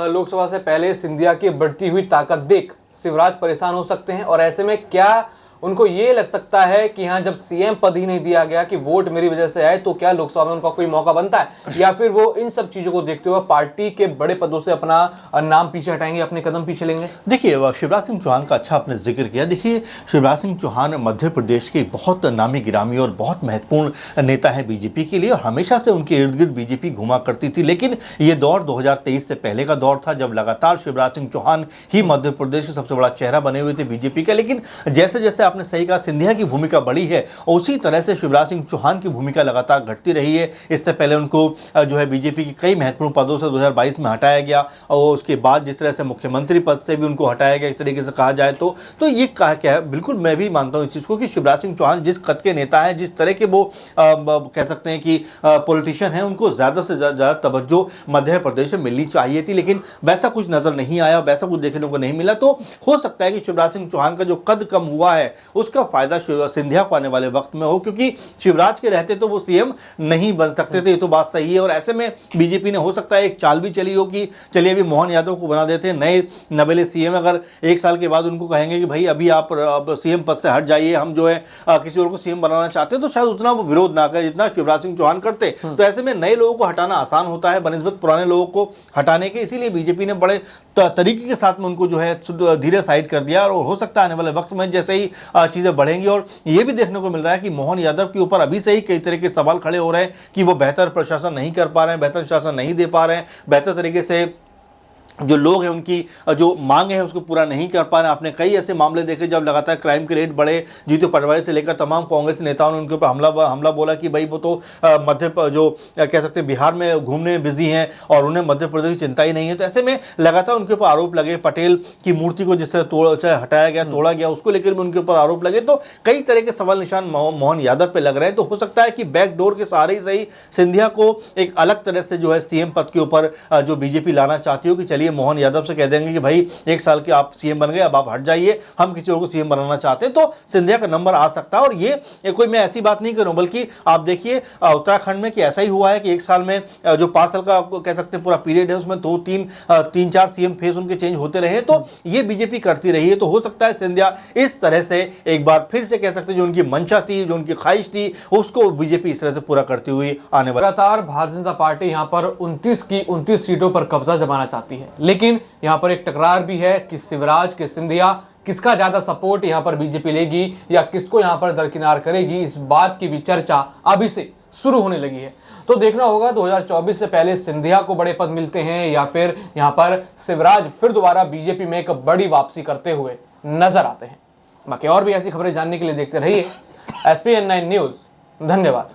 लोकसभा से पहले सिंधिया की बढ़ती हुई ताकत देख शिवराज परेशान हो सकते हैं और ऐसे में क्या उनको ये लग सकता है कि हाँ, जब सीएम पद ही नहीं दिया गया कि वोट मेरी वजह से आए, तो क्या लोकसभा में उनका कोई मौका बनता है, या फिर वो इन सब चीजों को देखते हुए पार्टी के बड़े पदों से अपना नाम पीछे हटाएंगे, अपने कदम पीछे लेंगे? देखिए, शिवराज सिंह चौहान का अच्छा आपने जिक्र किया। देखिए, शिवराज सिंह चौहान मध्य प्रदेश के बहुत नामी गिरामी और बहुत महत्वपूर्ण नेता है बीजेपी के लिए, और हमेशा से उनके इर्द गिर्द बीजेपी घुमा करती थी। लेकिन ये दौर 2023 से पहले का दौर था, जब लगातार शिवराज सिंह चौहान ही मध्य प्रदेश के सबसे बड़ा चेहरा बने हुए थे बीजेपी का। लेकिन जैसे जैसे आपने सही कहा, सिंधिया की भूमिका बढ़ी है, उसी तरह से शिवराज सिंह चौहान की भूमिका लगातार घटती रही है। इससे पहले उनको जो है बीजेपी के कई महत्वपूर्ण पदों से 2022 में हटाया गया, और उसके बाद जिस तरह से मुख्यमंत्री पद से भी उनको हटाया गया, एक तरीके से कहा जाए तो ये कहा क्या है, बिल्कुल मैं भी मानता हूँ इस चीज़ को कि शिवराज सिंह चौहान जिस कद के नेता हैं, जिस तरह के वो कह सकते हैं कि पॉलिटिशियन हैं, उनको ज़्यादा से ज़्यादा तवज्जो मध्य प्रदेश में मिलनी चाहिए थी। लेकिन वैसा कुछ नज़र नहीं आया, वैसा कुछ देखने को नहीं मिला। तो हो सकता है कि शिवराज सिंह चौहान का जो कद कम हुआ है, उसका फायदा सिंधिया को आने वाले वक्त में हो, क्योंकि शिवराज के रहते तो वो सीएम नहीं बन सकते थे, ये तो बात सही है। और ऐसे में बीजेपी ने हो सकता है एक चाल भी चली हो कि चलिए अभी मोहन यादव को बना देते हैं नए नवेले सीएम। अगर एक साल के बाद उनको कहेंगे कि भाई अभी आप सीएम पद से हट जाइए, हम जो है किसी और को सीएम बनाना चाहते हैं, तो शायद उतना वो विरोध ना करे जितना शिवराज सिंह चौहान करते। तो ऐसे में नए लोगों को हटाना आसान होता है बनिस्बत पुराने लोगों को हटाने के, इसीलिए बीजेपी ने बड़े तरीके के साथ में उनको जो है धीरे साइड कर दिया। और हो सकता है आने वाले वक्त में जैसे ही चीजें बढ़ेंगी, और ये भी देखने को मिल रहा है कि मोहन यादव के ऊपर अभी से ही कई तरह के सवाल खड़े हो रहे हैं कि वो बेहतर प्रशासन नहीं कर पा रहे हैं, बेहतर शासन नहीं दे पा रहे हैं, बेहतर तरीके से जो लोग हैं उनकी जो मांग है उसको पूरा नहीं कर पा रहे हैं। आपने कई ऐसे मामले देखे जब लगातार क्राइम के रेट बढ़े, जीतू पटवारी से लेकर तमाम कांग्रेस नेताओं ने उनके ऊपर हमला बोला कि भाई वो तो मध्य जो कह सकते हैं बिहार में घूमने में बिजी हैं और उन्हें मध्य प्रदेश की चिंता ही नहीं है। तो ऐसे में लगातार उनके ऊपर आरोप लगे, पटेल की मूर्ति को जिस तरह हटाया गया, तोड़ा गया, उसको लेकर भी उनके ऊपर आरोप लगे। तो कई तरह के सवाल निशान मोहन यादव पर लग रहे हैं। तो हो सकता है कि बैकडोर के सहारे ही सही सिंधिया को एक अलग तरह से जो है सीएम पद के ऊपर जो बीजेपी लाना चाहती हो कि चलिए मोहन यादव से कह देंगे कि भाई एक साल के आप सीएम बन गए, अब आप हट जाइए, हम किसी और को सीएम बनाना चाहते हैं। तो सिंधिया का नंबर आ सकता है। और ये कोई मैं ऐसी बात नहीं करूं, बल्कि आप देखिए उत्तराखंड में कि ऐसा ही हुआ है कि एक साल में जो 5 साल का कह सकते हैं पूरा पीरियड है, उसमें 2-3-4 सीएम फेस उनके चेंज होते रहे। तो ये बीजेपी करती रही है। तो हो सकता है सिंधिया इस तरह से एक बार फिर से कह सकते हैं जो उनकी मंशा थी, जो उनकी ख्वाहिश थी, उसको बीजेपी इस तरह से पूरा करती हुई आने वाली। लगातार भारतीय जनता पार्टी यहां पर 29 की 29 सीटों पर कब्जा जमाना चाहती है, लेकिन यहां पर एक टकरार भी है कि शिवराज के सिंधिया किसका ज्यादा सपोर्ट यहां पर बीजेपी लेगी या किसको यहां पर दरकिनार करेगी, इस बात की भी चर्चा अभी से शुरू होने लगी है। तो देखना होगा 2024 से पहले सिंधिया को बड़े पद मिलते हैं या फिर यहां पर शिवराज फिर दोबारा बीजेपी में एक बड़ी वापसी करते हुए नजर आते हैं। बाकी और भी ऐसी खबरें जानने के लिए देखते रहिए SPN9 न्यूज। धन्यवाद।